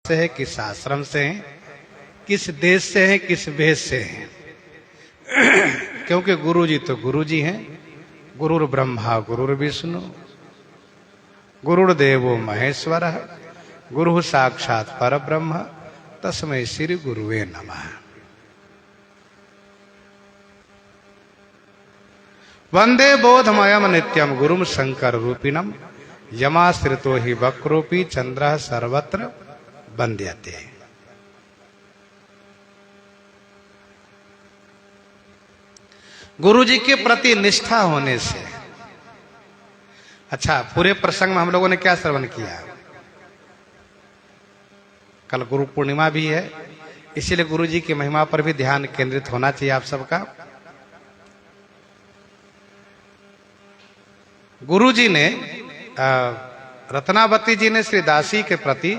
से है, किस आश्रम से हैं, किस देश से हैं, किस भेष से हैं। क्योंकि गुरु जी तो गुरु जी हैं। गुरुर ब्रह्मा गुरुर विष्णु गुरुर्देवो महेश्वर गुरु साक्षात परब्रह्म तस्मै श्री गुरुवे नमः। वंदे बोधमयम नित्यम गुरुम शंकर रूपिणम यमाश्रितो हि वक्रोपी चंद्र सर्वत्र वंद्यते। गुरु जी के प्रति निष्ठा होने से। अच्छा, पूरे प्रसंग में हम लोगों ने क्या श्रवण किया? कल गुरु पूर्णिमा भी है, इसीलिए गुरु जी की महिमा पर भी ध्यान केंद्रित होना चाहिए आप सबका। गुरु जी ने रत्नावती जी ने श्री दासी के प्रति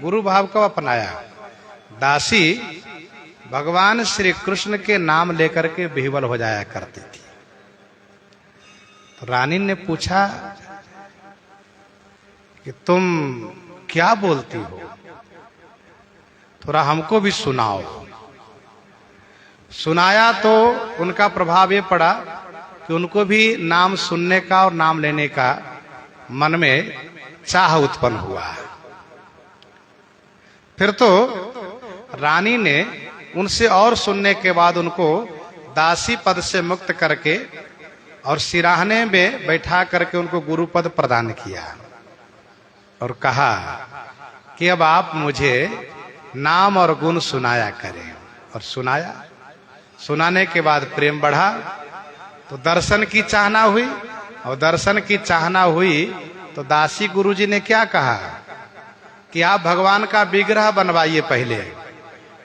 गुरु भाव को अपनाया। दासी भगवान श्री कृष्ण के नाम लेकर के विह्वल हो जाया करती थी। तो रानी ने पूछा कि तुम क्या बोलती हो, थोड़ा हमको भी सुनाओ। सुनाया तो उनका प्रभाव ये पड़ा कि उनको भी नाम सुनने का और नाम लेने का मन में चाह उत्पन्न हुआ। फिर तो रानी ने उनसे और सुनने के बाद उनको दासी पद से मुक्त करके और सिराहने में बैठा करके उनको गुरु पद प्रदान किया और कहा कि अब आप मुझे नाम और गुण सुनाया करें। और सुनाया। सुनाने के बाद प्रेम बढ़ा तो दर्शन की चाहना हुई, और दर्शन की चाहना हुई तो दासी गुरु जी ने क्या कहा कि आप भगवान का विग्रह बनवाइए पहले।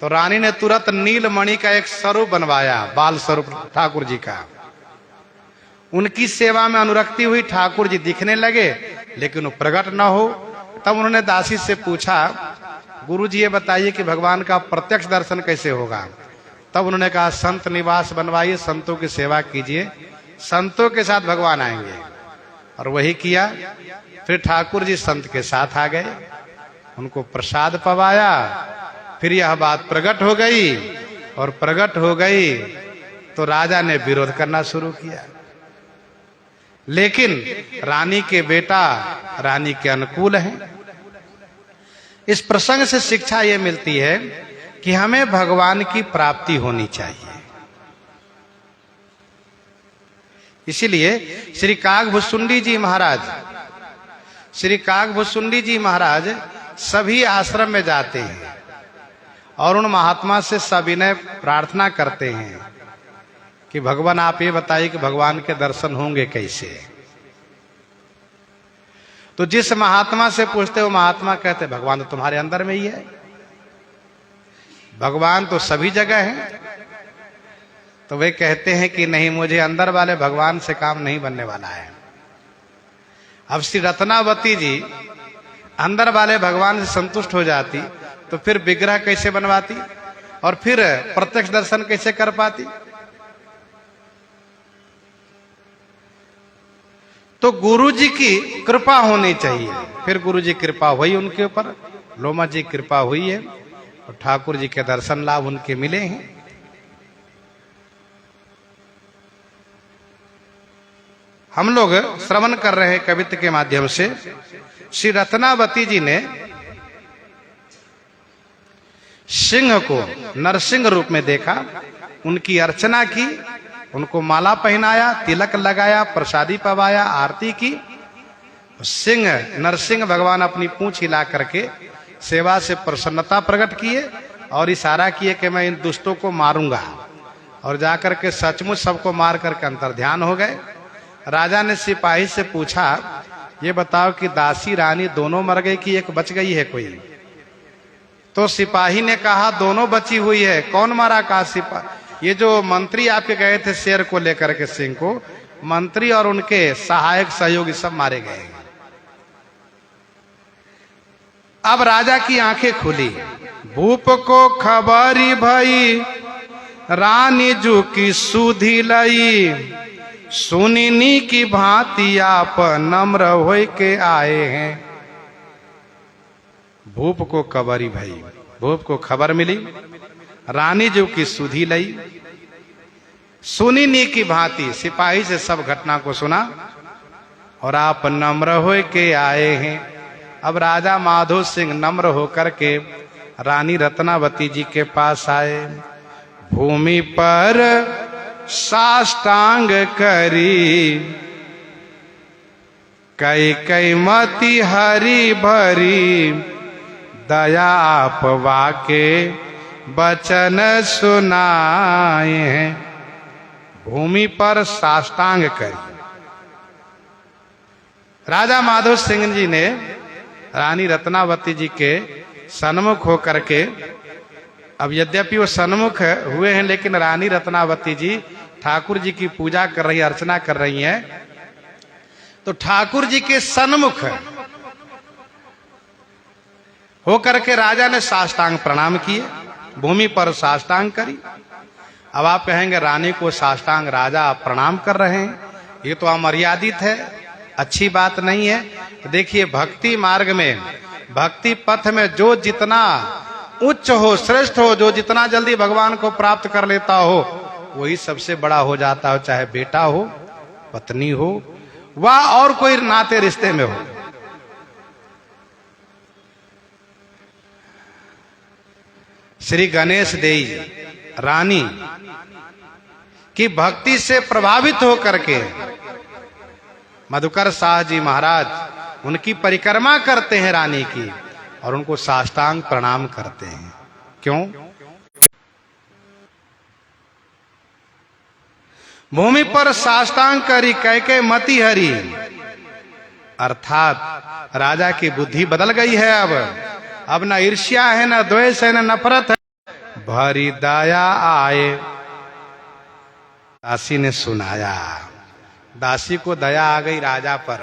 तो रानी ने तुरंत नीलमणि का एक स्वरूप बनवाया, बाल स्वरूप ठाकुर जी का। उनकी सेवा में अनुरक्ति हुई, ठाकुर जी दिखने लगे लेकिन वो प्रकट न हो। तब उन्होंने दासी से पूछा, गुरु जी ये बताइए कि भगवान का प्रत्यक्ष दर्शन कैसे होगा? तब उन्होंने कहा, संत निवास बनवाइए, संतों की सेवा कीजिए, संतों के साथ भगवान आएंगे। और वही किया। फिर ठाकुर जी संत के साथ आ गए, उनको प्रसाद पवाया। फिर यह बात प्रकट हो गई, और प्रकट हो गई तो राजा ने विरोध करना शुरू किया। लेकिन रानी के बेटा रानी के अनुकूल हैं। इस प्रसंग से शिक्षा यह मिलती है कि हमें भगवान की प्राप्ति होनी चाहिए। इसीलिए श्री कागभुसुंडी जी महाराज, श्री कागभुसुंडी जी महाराज सभी आश्रम में जाते हैं और उन महात्मा से सविनय प्रार्थना करते हैं कि भगवान आप ये बताइए कि भगवान के दर्शन होंगे कैसे। तो जिस महात्मा से पूछते वो महात्मा कहते भगवान तो तुम्हारे अंदर में ही है, भगवान तो सभी जगह है। तो वे कहते हैं कि नहीं, मुझे अंदर वाले भगवान से काम नहीं बनने वाला है। अब श्री रत्नावती जी अंदर वाले भगवान से संतुष्ट हो जाती तो फिर विग्रह कैसे बनवाती और फिर प्रत्यक्ष दर्शन कैसे कर पाती? तो गुरु जी की कृपा होनी चाहिए। फिर गुरु जी कृपा हुई उनके ऊपर, लोमा जी कृपा हुई है और ठाकुर जी के दर्शन लाभ उनके मिले हैं। हम लोग श्रवण कर रहे हैं कवित्व के माध्यम से। श्री रत्नावती जी ने सिंह को नरसिंह रूप में देखा, उनकी अर्चना की, उनको माला पहनाया, तिलक लगाया, प्रसादी पवाया, आरती की। सिंह नरसिंह भगवान अपनी पूंछ हिला करके सेवा से प्रसन्नता प्रकट किए और इशारा किए कि मैं इन दुष्टों को मारूंगा। और जाकर के सचमुच सबको मार करके अंतर्ध्यान हो गए। राजा ने सिपाही से पूछा, ये बताओ कि दासी रानी दोनों मर गई कि एक बच गई है कोई? तो सिपाही ने कहा दोनों बची हुई है। कौन मारा? कहा सिपाही, ये जो मंत्री आपके गए थे शेर को लेकर के, सिंह को, मंत्री और उनके सहायक सहयोगी सब मारे गए। अब राजा की आंखें खुली। भूप को खबरी भई रानी जू की सुधी लई, सुनिनी की भांति आप नम्र हो के आए हैं। भूप को कबरी भई। भूप को खबर मिली, रानी जो की सुधी लई, सुनी नी की भांति सिपाही से सब घटना को सुना, और आप नम्र हो के आए हैं। अब राजा माधो सिंह नम्र होकर के रानी रत्नावती जी के पास आए। भूमि पर साष्टांग करी, कई कई मति हरी भरी, दया आप वाके बचन सुनाए हैं। भूमि पर साष्टांग करी। राजा माधो सिंह जी ने रानी रत्नावती जी के सन्मुख होकर के, अब यद्यपि वो सन्मुख हुए हैं, लेकिन रानी रत्नावती जी ठाकुर जी की पूजा कर रही, अर्चना कर रही हैं, तो ठाकुर जी के सन्मुख होकर के राजा ने साष्टांग प्रणाम किए, भूमि पर साष्टांग करी। अब आप कहेंगे रानी को साष्टांग राजा प्रणाम कर रहे हैं, ये तो अमर्यादित है, अच्छी बात नहीं है। तो देखिए, भक्ति मार्ग में, भक्ति पथ में जो जितना उच्च हो, श्रेष्ठ हो, जो जितना जल्दी भगवान को प्राप्त कर लेता हो, वही सबसे बड़ा हो जाता हो, चाहे बेटा हो, पत्नी हो, वा और कोई नाते रिश्ते में हो। श्री गणेश देई रानी की भक्ति से प्रभावित होकर के मधुकर शाह जी महाराज उनकी परिक्रमा करते हैं रानी की, और उनको साष्टांग प्रणाम करते हैं। क्यों? भूमि पर साष्टांग करी, कह के मति हरी, अर्थात राजा की बुद्धि बदल गई है। अब न ईर्ष्या है, न द्वेष है, न नफरत है, भरी दया आए। दासी ने सुनाया, दासी को दया आ गई राजा पर,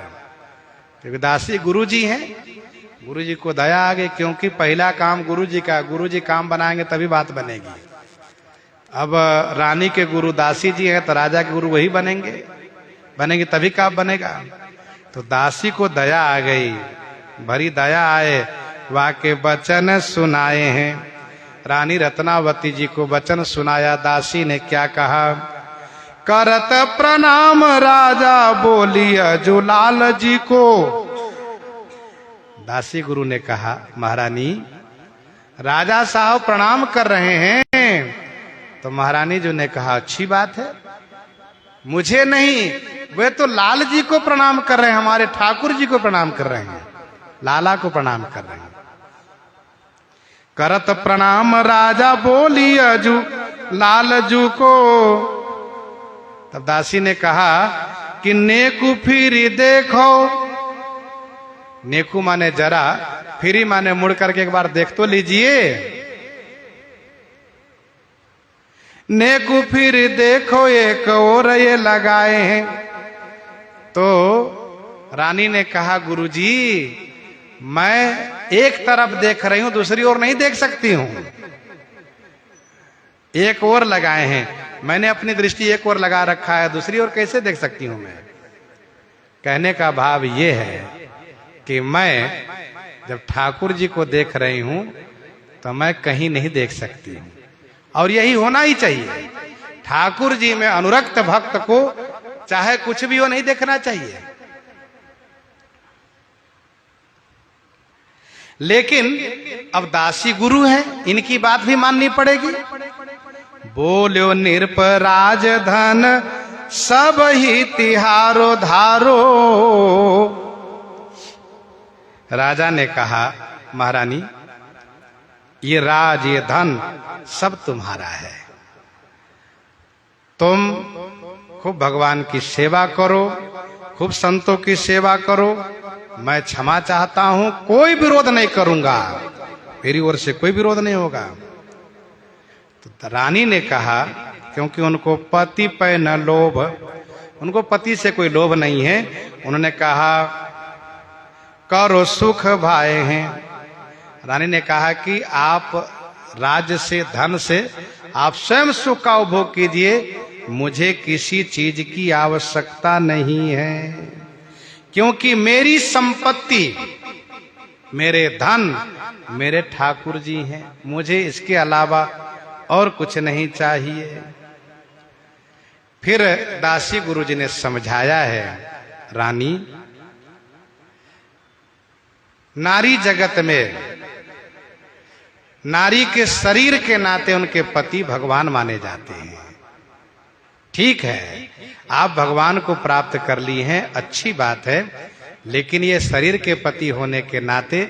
क्योंकि दासी गुरुजी हैं, गुरुजी को दया आ गई, क्योंकि पहला काम गुरुजी का, गुरुजी काम बनाएंगे तभी बात बनेगी। अब रानी के गुरु दासी जी हैं, तो राजा के गुरु वही बनेंगे तभी काम बनेगा। तो दासी को दया आ गई, भरी दया आए, वाके वचन सुनाए हैं। रानी रत्नावती जी को वचन सुनाया। दासी ने क्या कहा? करत प्रणाम राजा बोलिया जुलाल जी को। दासी गुरु ने कहा, महारानी राजा साहब प्रणाम कर रहे हैं। तो महारानी जी ने कहा, अच्छी बात है, मुझे नहीं, वे तो लाल जी को प्रणाम कर रहे हैं, हमारे ठाकुर जी को प्रणाम कर रहे हैं, लाला को प्रणाम कर रहे हैं। करत प्रणाम राजा बोलिया जू लाल जू को। तब दासी ने कहा कि नेकू फिरी देखो। नेकू माने जरा, फिरी माने मुड़ करके एक बार देख तो लीजिए। नेकू फिर देखो, एक और ये लगाए हैं। तो रानी ने कहा, गुरुजी मैं एक तरफ देख रही हूं, दूसरी ओर नहीं देख सकती हूं, एक और लगाए हैं, मैंने अपनी दृष्टि एक और लगा रखा है, दूसरी ओर कैसे देख सकती हूं मैं? कहने का भाव ये है कि मैं जब ठाकुर जी को देख रही हूं तो मैं कहीं नहीं देख सकती हूं, और यही होना ही चाहिए। ठाकुर जी में अनुरक्त भक्त को चाहे कुछ भी हो नहीं देखना चाहिए। लेकिन अब दासी गुरु हैं, इनकी बात भी माननी पड़ेगी। बोलो निरपराज धन सब ही तिहारो धारो। राजा ने कहा, महारानी ये राज, ये धन सब तुम्हारा है, तुम खूब भगवान की सेवा करो, खूब संतों की सेवा करो, मैं क्षमा चाहता हूं, कोई विरोध नहीं करूंगा, मेरी ओर से कोई विरोध नहीं होगा। तो रानी ने कहा, क्योंकि उनको पति पे न लोभ, उनको पति से कोई लोभ नहीं है, उन्होंने कहा करो सुख भाए हैं। रानी ने कहा कि आप राज्य से, धन से आप स्वयं सुख का उपभोग कीजिए, मुझे किसी चीज की आवश्यकता नहीं है, क्योंकि मेरी संपत्ति, मेरे धन मेरे ठाकुर जी हैं, मुझे इसके अलावा और कुछ नहीं चाहिए। फिर दासी गुरुजी ने समझाया है, रानी, नारी जगत में नारी के शरीर के नाते उनके पति भगवान माने जाते हैं। ठीक है, आप भगवान को प्राप्त कर ली हैं, अच्छी बात है, लेकिन ये शरीर के पति होने के नाते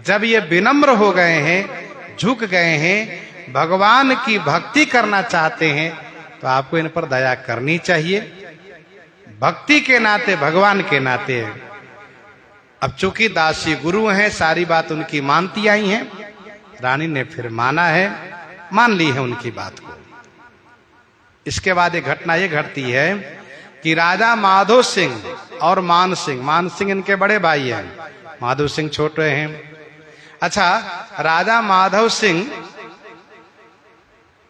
जब ये विनम्र हो गए हैं, झुक गए हैं, भगवान की भक्ति करना चाहते हैं, तो आपको इन पर दया करनी चाहिए। भक्ति के नाते, भगवान के नाते। अब चूंकि दासी गुरु हैं, सारी बात उनकी मानती आई हैं, रानी ने फिर माना है, मान ली है उनकी बात को। इसके बाद एक घटना ये घटती है कि राजा माधो सिंह और मान सिंह इनके बड़े भाई हैं, माधो सिंह छोटे हैं। अच्छा, राजा माधव सिंह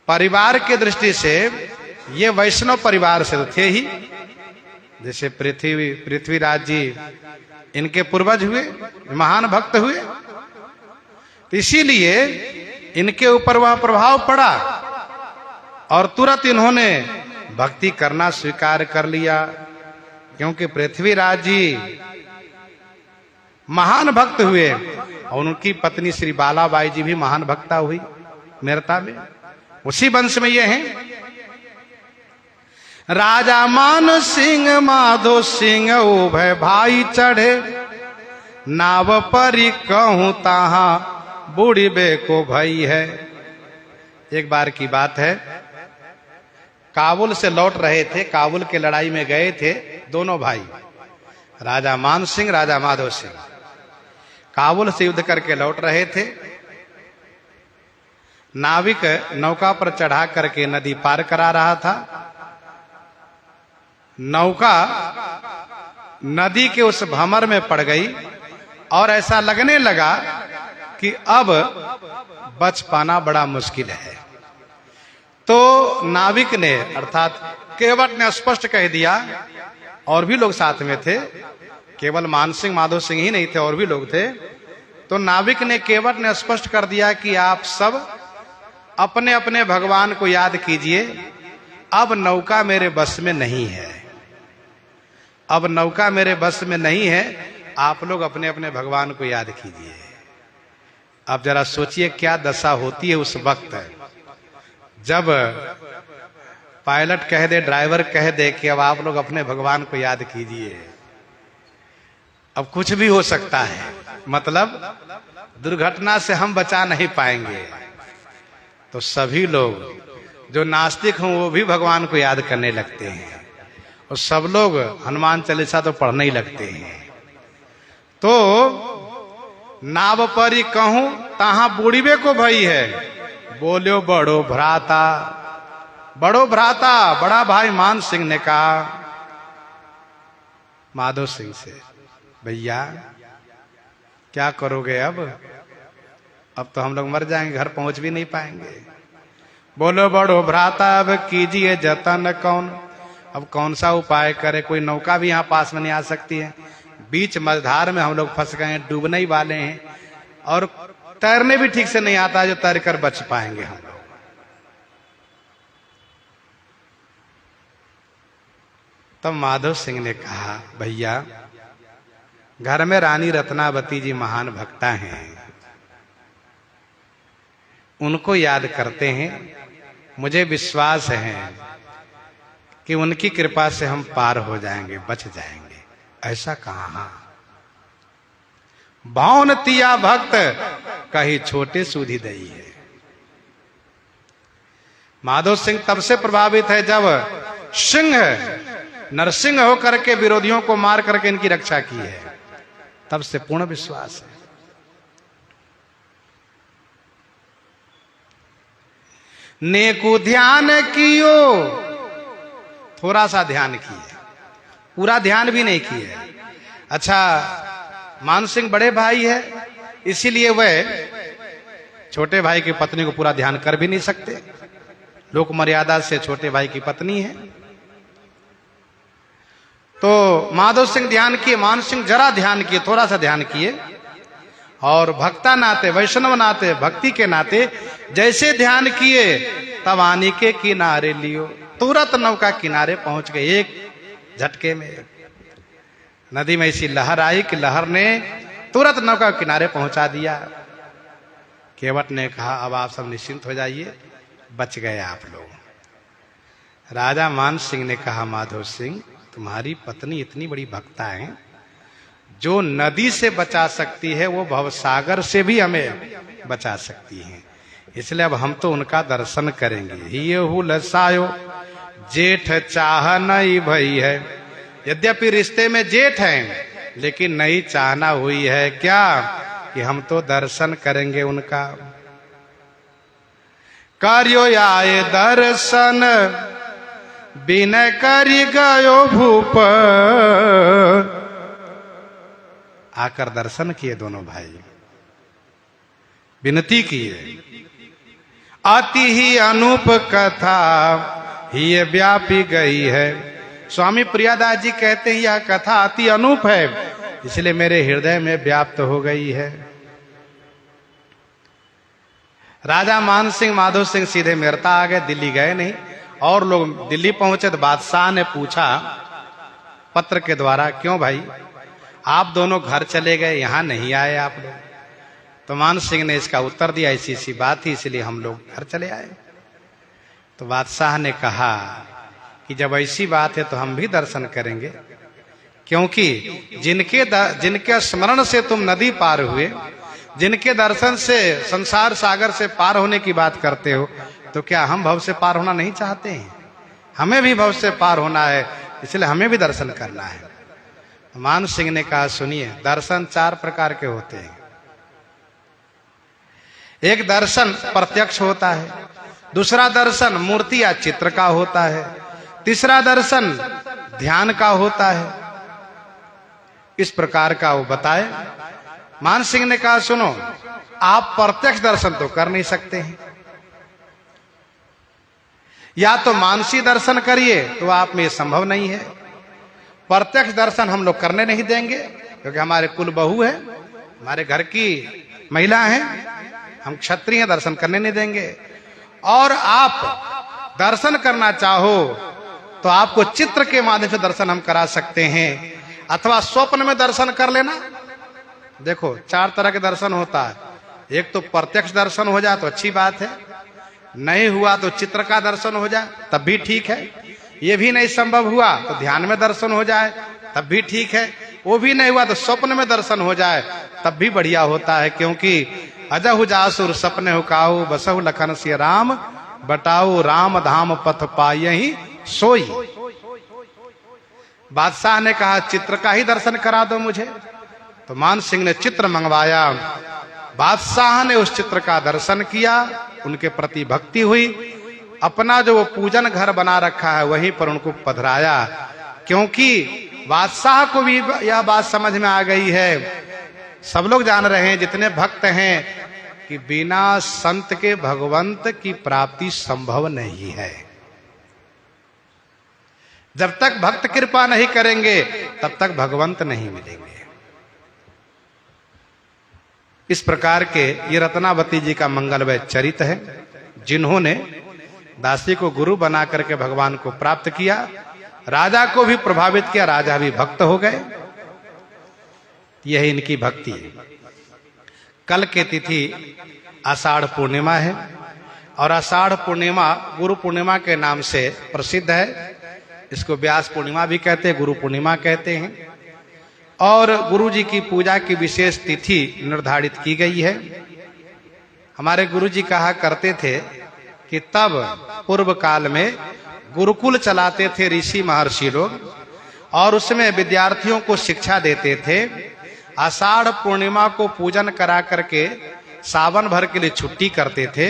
परिवार के दृष्टि से ये वैष्णव परिवार से तो थे ही, जैसे पृथ्वीराज जी इनके पूर्वज हुए, महान भक्त हुए, तो इसीलिए इनके ऊपर वह प्रभाव पड़ा और तुरंत इन्होंने भक्ति करना स्वीकार कर लिया। क्योंकि पृथ्वीराज जी महान भक्त हुए और उनकी पत्नी श्री बालाबाई जी भी महान भक्ता हुई मेरता में, उसी वंश में ये हैं। राजा मान सिंह माधो सिंह उभय भाई चढ़े, नाव परी कहूं ताहा बूढ़ी बे को भई है। एक बार की बात है, काबुल से लौट रहे थे, काबुल के लड़ाई में गए थे दोनों भाई, राजा मान सिंह, राजा माधो सिंह, काबुल से युद्ध करके लौट रहे थे। नाविक नौका पर चढ़ा करके नदी पार करा रहा था। नौका नदी के उस भंवर में पड़ गई और ऐसा लगने लगा कि अब बच पाना बड़ा मुश्किल है। तो नाविक ने अर्थात केवट ने स्पष्ट कह दिया, और भी लोग साथ में थे, केवल मान सिंह माधो सिंह ही नहीं थे, और भी लोग थे। तो नाविक ने, केवट ने स्पष्ट कर दिया कि आप सब अपने अपने भगवान को याद कीजिए, अब नौका मेरे बस में नहीं है, अब नौका मेरे बस में नहीं है, आप लोग अपने अपने भगवान को याद कीजिए। अब जरा सोचिए क्या दशा होती है उस वक्त, जब पायलट कह दे, ड्राइवर कह दे कि अब आप लोग अपने भगवान को याद कीजिए। अब कुछ भी हो सकता है, मतलब दुर्घटना से हम बचा नहीं पाएंगे। तो सभी लोग जो नास्तिक हों वो भी भगवान को याद करने लगते हैं, और सब लोग हनुमान चालीसा तो पढ़ने ही लगते हैं। तो नाव परी कहूं ताहा बूढ़ीबे को भई है, बोलो बड़ो भ्राता, बड़ो भ्राता, बड़ा भाई मान सिंह ने कहा माधो सिंह से, भैया क्या करोगे अब तो हम लोग मर जाएंगे, घर पहुंच भी नहीं पाएंगे। बोलो बड़ो भ्राता, अब कीजिए जतन कौन, अब कौन सा उपाय करे, कोई नौका भी यहाँ पास में नहीं आ सकती है, बीच मझधार में हम लोग फंस गए हैं, डूबने ही वाले हैं, और तैरने भी ठीक से नहीं आता जो तैर कर बच पाएंगे हम लोग। तब माधव सिंह ने कहा, भैया घर में रानी रत्नावती जी महान भक्ता हैं, उनको याद करते हैं, मुझे विश्वास है कि उनकी कृपा से हम पार हो जाएंगे, बच जाएंगे। ऐसा कहा, भावन तिया भक्त कहीं छोटे सूधी दई है। माधव सिंह तब से प्रभावित है जब सिंह नरसिंह होकर के विरोधियों को मार करके इनकी रक्षा की है, तब से पूर्ण विश्वास है। नेकु ध्यान कियो, थोड़ा सा ध्यान किए, पूरा ध्यान भी नहीं किए। अच्छा, मान सिंह बड़े भाई है, इसीलिए वह छोटे भाई की पत्नी को पूरा ध्यान कर भी नहीं सकते, लोक मर्यादा से छोटे भाई की पत्नी है। तो माधव सिंह ध्यान किए, मान सिंह जरा ध्यान किए, थोड़ा सा ध्यान किए, और भक्ता नाते, वैष्णव नाते, भक्ति के नाते जैसे ध्यान किए तब आनी के किनारे लियो, तुरंत नौका किनारे पहुंच गए एक झटके में। नदी में ऐसी लहर आई कि लहर ने तुरंत नौका किनारे पहुंचा दिया। केवट ने कहा अब आप सब निश्चिंत हो जाइए, बच गए आप लोग। राजा मान सिंह ने कहा माधव सिंह तुम्हारी पत्नी इतनी बड़ी भक्ता है, जो नदी से बचा सकती है वो भवसागर से भी हमें बचा सकती है, इसलिए अब हम तो उनका दर्शन करेंगे। ये लसायो जेठ चाह नहीं भई है, यद्यपि रिश्ते में जेठ हैं लेकिन नहीं चाहना हुई है क्या कि हम तो दर्शन करेंगे उनका। कार्यो आए दर्शन बिनय करी गयो भूप, आकर दर्शन किए दोनों भाई, विनती किए। अति ही अनूप कथा ही व्यापी गई है। स्वामी प्रियादास जी कहते हैं यह कथा अति अनूप है, इसलिए मेरे हृदय में व्याप्त हो गई है। राजा मान सिंह माधव सिंह सीधे मेरता आ गए, दिल्ली गए नहीं। और लोग दिल्ली पहुंचे तो बादशाह ने पूछा पत्र के द्वारा, क्यों भाई आप दोनों घर चले गए, यहां नहीं आए आप लोग? तो मान सिंह ने इसका उत्तर दिया ऐसी सी बात थी इसलिए हम लोग घर चले आए। तो बादशाह ने कहा कि जब ऐसी बात है तो हम भी दर्शन करेंगे, क्योंकि जिनके स्मरण से तुम नदी पार हुए, जिनके दर्शन से संसार सागर से पार होने की बात करते हो, तो क्या हम भव से पार होना नहीं चाहते हैं? हमें भी भव से पार होना है, इसलिए हमें भी दर्शन करना है। मान सिंह ने कहा सुनिए, दर्शन 4 प्रकार के होते हैं। एक दर्शन प्रत्यक्ष होता है, दूसरा दर्शन मूर्ति या चित्र का होता है, तीसरा दर्शन ध्यान का होता है। इस प्रकार का वो बताए। मान सिंह ने कहा सुनो, आप प्रत्यक्ष दर्शन तो कर नहीं सकते हैं, या तो मानसी दर्शन करिए तो आप में ये संभव नहीं है। प्रत्यक्ष दर्शन हम लोग करने नहीं देंगे, क्योंकि हमारे कुल बहू है, हमारे घर की महिला है, हम क्षत्रिय हैं, दर्शन करने नहीं देंगे। और आप दर्शन करना चाहो तो आपको चित्र के माध्यम से दर्शन हम करा सकते हैं, अथवा स्वप्न में दर्शन कर लेना। देखो 4 तरह के दर्शन होता है। एक तो प्रत्यक्ष दर्शन हो जाए तो अच्छी बात है, नहीं हुआ तो चित्र का दर्शन हो जाए तब भी ठीक है, ये भी नहीं संभव हुआ तो ध्यान में दर्शन हो जाए तब भी ठीक है, वो भी नहीं हुआ तो स्वप्न में दर्शन हो जाए तब भी बढ़िया होता है। क्योंकि अजहु जासुर सपने हुकाऊ बसहु लखन सिय राम, बटाऊ राम धाम पथ पायहि सोई। बादशाह ने कहा चित्र का ही दर्शन करा दो मुझे। तो मान सिंह ने चित्र मंगवाया, बादशाह ने उस चित्र का दर्शन किया, उनके प्रति भक्ति हुई, अपना जो वो पूजन घर बना रखा है वहीं पर उनको पधराया। क्योंकि बादशाह को भी यह बात समझ में आ गई है, सब लोग जान रहे हैं जितने भक्त हैं कि बिना संत के भगवंत की प्राप्ति संभव नहीं है। जब तक भक्त कृपा नहीं करेंगे तब तक भगवंत नहीं मिलेंगे। इस प्रकार के ये रत्नावती जी का मंगलमय चरित्र है, जिन्होंने दासी को गुरु बना करके भगवान को प्राप्त किया, राजा को भी प्रभावित किया, राजा भी भक्त हो गए। यही इनकी भक्ति है। कल के तिथि आषाढ़ पूर्णिमा है, और आषाढ़ पूर्णिमा गुरु पूर्णिमा के नाम से प्रसिद्ध है। इसको व्यास पूर्णिमा भी कहते हैं, गुरु पूर्णिमा कहते हैं। और गुरु जी की पूजा की विशेष तिथि निर्धारित की गई है। हमारे गुरु जी कहा करते थे कि तब पूर्व काल में गुरुकुल चलाते थे ऋषि महर्षि लोग, और उसमें विद्यार्थियों को शिक्षा देते थे। आषाढ़ पूर्णिमा को पूजन करा करके सावन भर के लिए छुट्टी करते थे।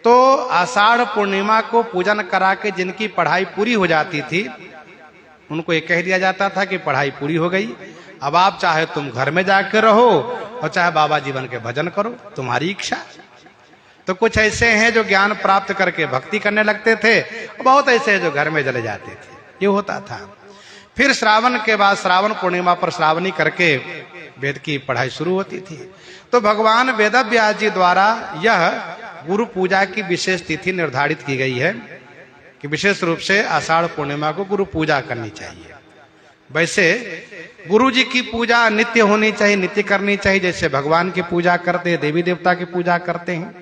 तो आषाढ़ पूर्णिमा को पूजन करा के जिनकी पढ़ाई पूरी हो जाती थी, उनको ये कह दिया जाता था कि पढ़ाई पूरी हो गई, अब आप चाहे तुम घर में जाकर रहो और चाहे बाबा जीवन के भजन करो, तुम्हारी इच्छा। तो कुछ ऐसे हैं जो ज्ञान प्राप्त करके भक्ति करने लगते थे, और बहुत ऐसे हैं जो घर में चले जाते थे। ये होता था। फिर श्रावण के बाद श्रावण पूर्णिमा पर श्रावणी करके वेद की पढ़ाई शुरू होती थी। तो भगवान वेदव्यास जी द्वारा यह गुरु पूजा की विशेष तिथि निर्धारित की गई है कि विशेष रूप से आषाढ़ पूर्णिमा को गुरु पूजा करनी चाहिए। वैसे गुरु जी की पूजा नित्य होनी चाहिए, नित्य करनी चाहिए, जैसे भगवान की पूजा करते हैं, देवी देवता की पूजा करते हैं।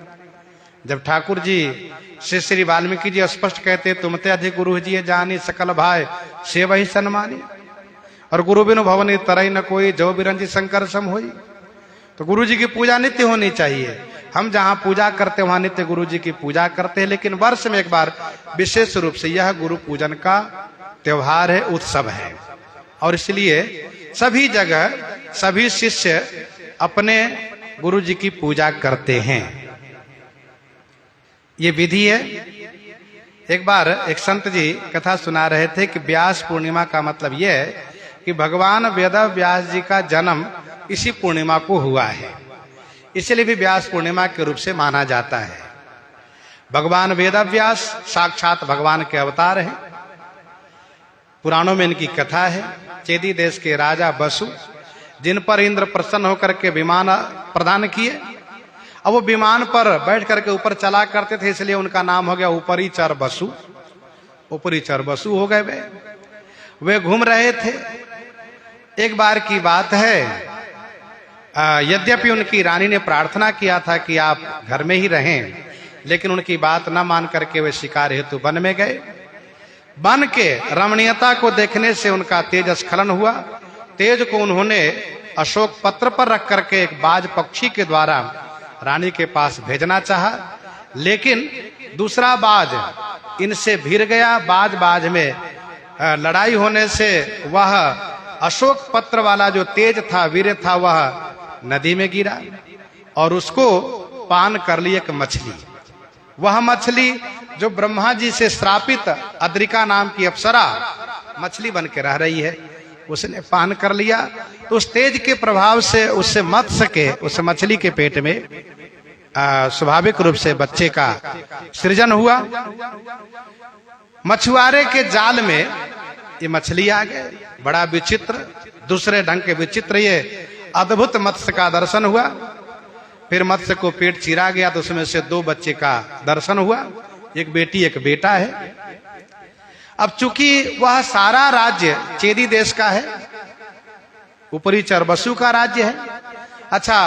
जब ठाकुर जी श्री वाल्मीकि जी स्पष्ट कहते तुमते अधिक गुरु जी जानी सकल भाई से वही सन्मानी, और गुरु बिनु भवनी तरई न कोई जो बिरंजी शंकर सम होई। तो गुरु जी की पूजा नित्य होनी चाहिए। हम जहाँ पूजा करते हैं वहां नित्य गुरु जी की पूजा करते हैं, लेकिन वर्ष में एक बार विशेष रूप से यह गुरु पूजन का त्योहार है, उत्सव है। और इसलिए सभी जगह सभी शिष्य अपने गुरु जी की पूजा करते हैं, ये विधि है। एक बार एक संत जी कथा सुना रहे थे कि व्यास पूर्णिमा का मतलब यह है कि भगवान वेद व्यास जी का जन्म इसी पूर्णिमा को हुआ है, इसलिए भी व्यास पूर्णिमा के रूप से माना जाता है। भगवान वेद व्यास साक्षात भगवान के अवतार हैं। पुराणों में इनकी कथा है। चेदी देश के राजा बसु, जिन पर इंद्र प्रसन्न होकर के विमान प्रदान किए, अब वो विमान पर बैठ करके ऊपर चला करते थे, इसलिए उनका नाम हो गया ऊपरी चर बसु। ऊपरी चर बसु हो गए वे घूम रहे थे। एक बार की बात है, यद्यपि उनकी रानी ने प्रार्थना किया था कि आप घर में ही रहें, लेकिन उनकी बात न मान करके वे शिकार हेतु वन में गए। वन के रमणीयता को देखने से उनका तेज स्खलन हुआ। तेज को उन्होंने अशोक पत्र पर रख करके एक बाज पक्षी के द्वारा रानी के पास भेजना चाहा, लेकिन दूसरा बाज इनसे भिड़ गया। बाज में लड़ाई होने से वह अशोक पत्र वाला जो तेज था, वीर था, वह नदी में गिरा और उसको पान कर ली एक मछली। वह मछली जो ब्रह्मा जी से श्रापित अद्रिका नाम की अप्सरा मछली बन के रह रही है, उसने पान कर लिया। तो उस तेज के प्रभाव से उससे मत्स्य के, उस मछली के पेट में स्वाभाविक रूप से बच्चे का सृजन हुआ। मछुआरे के जाल में ये मछली आ गए। बड़ा विचित्र, दूसरे ढंग के विचित्र ये अद्भुत मत्स्य का दर्शन हुआ। फिर मत्स्य को पेट चीरा गया तो उसमें से 2 बच्चे का दर्शन हुआ, एक बेटी एक बेटा है। अब चूंकि वह सारा राज्य चेदी देश का है, ऊपरी चर बसु का राज्य है। अच्छा,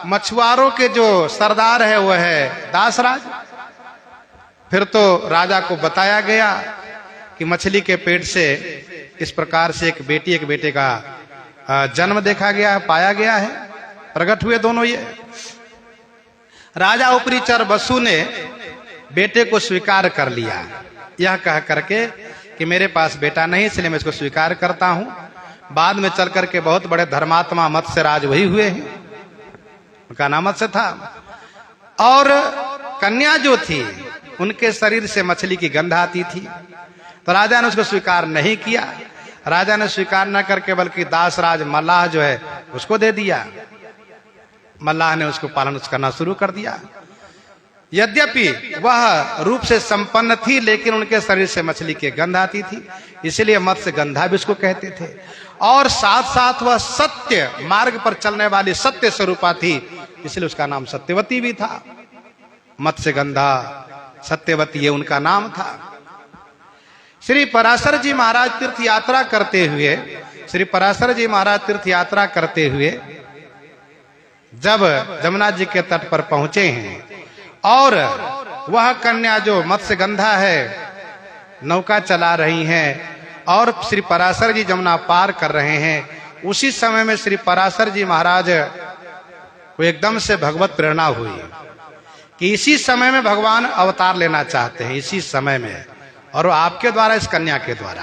मछुआरों के जो सरदार है वह है दासराज। फिर तो राजा को बताया गया कि मछली के पेट से इस प्रकार से एक बेटी एक बेटे का जन्म देखा गया है, पाया गया है, प्रकट हुए दोनों। ये राजा ऊपरी चर बसु ने बेटे को स्वीकार कर लिया, यह कह करके कि मेरे पास बेटा नहीं, इसलिए मैं इसको स्वीकार करता हूं। बाद में चल करके बहुत बड़े धर्मात्मा मत्स्यराज वही हुए हैं, उनका नाम मत्स्य था। और कन्या जो थी उनके शरीर से मछली की गंध आती थी, तो राजा ने उसको स्वीकार नहीं किया। राजा ने स्वीकार न करके बल्कि दासराज मल्लाह जो है उसको दे दिया। मल्लाह ने उसको पालन करना शुरू कर दिया। यद्यपि वह रूप से संपन्न थी, लेकिन उनके शरीर से मछली की गंध आती थी, इसलिए मत्स्य गंधा भी उसको कहते थे। और साथ साथ वह सत्य मार्ग पर चलने वाली सत्य स्वरूपा थी, इसलिए उसका नाम सत्यवती भी था। मत्स्य गंधा, सत्यवती, ये उनका नाम था। श्री पराशर जी महाराज तीर्थ यात्रा करते हुए, श्री पराशर जी महाराज तीर्थ यात्रा करते हुए जब जमुना जी के तट पर पहुंचे हैं और वह कन्या जो मत्स्य गंधा है नौका चला रही हैं और श्री पराशर जी जमुना पार कर रहे हैं, उसी समय में श्री पराशर जी महाराज को एकदम से भगवत प्रेरणा हुई कि इसी समय में भगवान अवतार लेना चाहते हैं, इसी समय में, और वो आपके द्वारा, इस कन्या के द्वारा।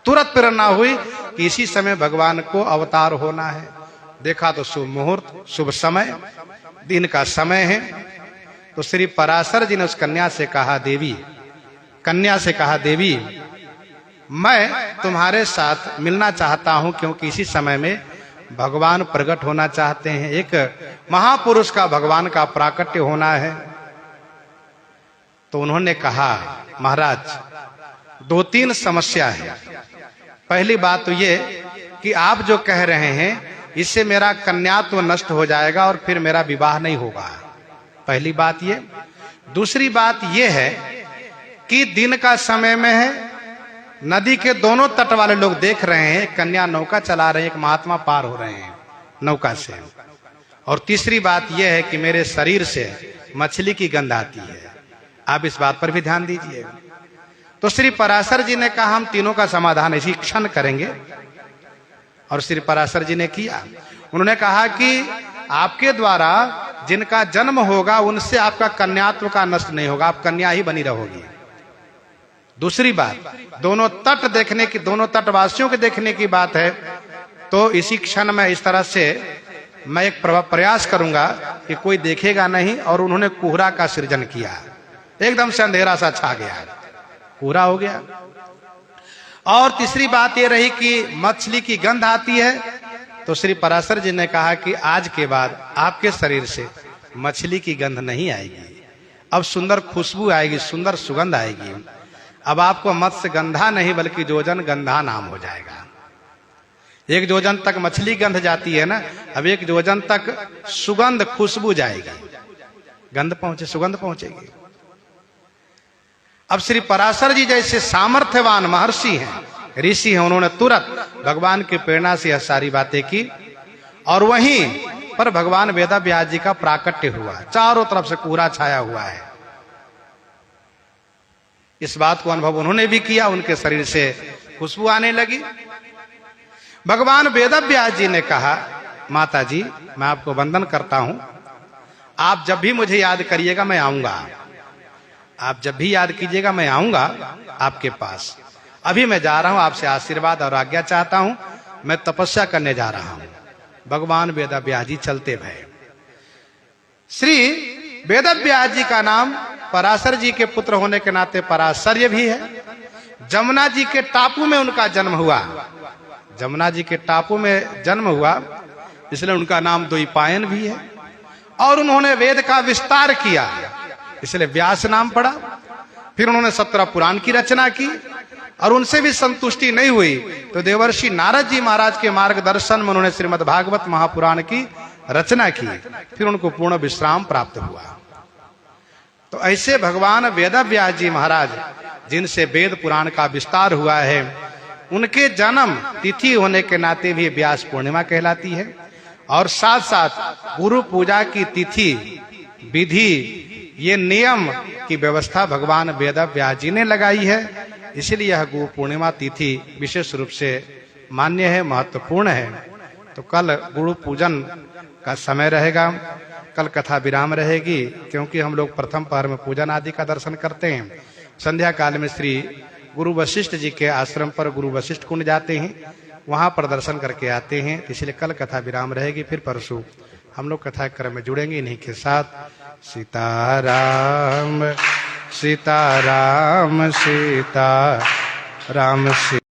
तुरंत प्रेरणा हुई कि इसी समय भगवान को अवतार होना है। देखा तो शुभ मुहूर्त, शुभ समय, दिन का समय है। तो श्री पराशर जी ने उस कन्या से कहा, देवी मैं तुम्हारे साथ मिलना चाहता हूं, क्योंकि इसी समय में भगवान प्रकट होना चाहते हैं, एक महापुरुष का भगवान का प्राकट्य होना है। तो उन्होंने कहा, महाराज 2-3 समस्या है। पहली बात तो ये कि आप जो कह रहे हैं इससे मेरा कन्यात्व नष्ट हो जाएगा और फिर मेरा विवाह नहीं होगा। पहली बात ये। दूसरी बात ये है कि दिन का समय में है, नदी के दोनों तट वाले लोग देख रहे हैं, कन्या नौका चला रहे हैं, एक महात्मा पार हो रहे हैं नौका से। और तीसरी बात यह है कि मेरे शरीर से मछली की गंध आती है। आप इस बात पर भी ध्यान दीजिए। तो श्री पराशर जी ने कहा हम तीनों का समाधान इसी क्षण करेंगे, और श्री पराशर जी ने किया। उन्होंने कहा कि आपके द्वारा जिनका जन्म होगा उनसे आपका कन्यात्व का नष्ट नहीं होगा, आप कन्या ही बनी रहोगी। दूसरी बात, दोनों तट देखने की, दोनों तटवासियों के देखने की बात है, तो इसी क्षण में इस तरह से मैं एक प्रयास करूंगा कि कोई देखेगा नहीं। और उन्होंने कोहरा का सृजन किया, एकदम से अंधेरा सा छा गया, कोहरा हो गया। और तीसरी बात यह रही कि मछली की गंध आती है, तो श्री पराशर जी ने कहा कि आज के बाद आपके शरीर से मछली की गंध नहीं आएगी, अब सुंदर खुशबू आएगी, सुंदर सुगंध आएगी। अब आपको मत्स्य गंधा नहीं बल्कि जोजन गंधा नाम हो जाएगा। एक जोजन तक मछली गंध जाती है ना, अब एक जोजन तक सुगंध खुशबू जाएगी, गंध पहुंचे, सुगंध पहुंचेगी। अब श्री पराशर जी जैसे सामर्थ्यवान महर्षि हैं, ऋषि हैं, उन्होंने तुरंत भगवान की प्रेरणा से यह सारी बातें की। और वहीं पर भगवान वेदव्यास जी का प्राकट्य हुआ, चारों तरफ से कोहरा छाया हुआ है। इस बात को अनुभव उन्होंने भी किया, उनके शरीर से खुशबू आने लगी। भगवान वेदव्यास जी ने कहा, माता जी मैं आपको वंदन करता हूं, आप जब भी मुझे याद करिएगा मैं आऊंगा, आप जब भी याद कीजिएगा मैं आऊंगा आपके पास। अभी मैं जा रहा हूं, आपसे आशीर्वाद और आज्ञा चाहता हूं, मैं तपस्या करने जा रहा हूं। भगवान वेदव्यास जी चलते भय। श्री वेदव्यास जी का नाम पराशर जी के पुत्र होने के नाते पराशर्य भी है। जमुना जी के टापू में उनका जन्म हुआ, जमुना जी के टापू में जन्म हुआ, इसलिए उनका नाम द्वैपायन भी है। और उन्होंने वेद का विस्तार किया, इसलिए व्यास नाम पड़ा। फिर उन्होंने 17 पुराण की रचना की, और उनसे भी संतुष्टि नहीं हुई तो देवर्षि नारद जी महाराज के मार्गदर्शन में उन्होंने श्रीमद् भागवत महापुराण की रचना की। फिर उनको पूर्ण विश्राम प्राप्त हुआ। तो ऐसे भगवान वेदव्यास जी महाराज, जिनसे वेद पुराण का विस्तार हुआ है, उनके जन्म तिथि होने के नाते भी व्यास पूर्णिमा कहलाती है। और साथ साथ गुरु पूजा की तिथि, विधि, ये नियम की व्यवस्था भगवान वेदव्यास जी ने लगाई है। इसलिए यह गुरु पूर्णिमा तिथि विशेष रूप से मान्य है, महत्वपूर्ण है। तो कल गुरु पूजन का समय रहेगा, कल कथा विराम रहेगी, क्योंकि हम लोग प्रथम पहर में पूजन आदि का दर्शन करते हैं। संध्या काल में श्री गुरु वशिष्ठ जी के आश्रम पर गुरु वशिष्ठ कुंड जाते हैं, वहां पर दर्शन करके आते हैं। इसलिए कल कथा विराम रहेगी, फिर परसों हम लोग कथा क्रम में जुड़ेंगे इन्हीं के साथ। सीताराम सीताराम सीताराम।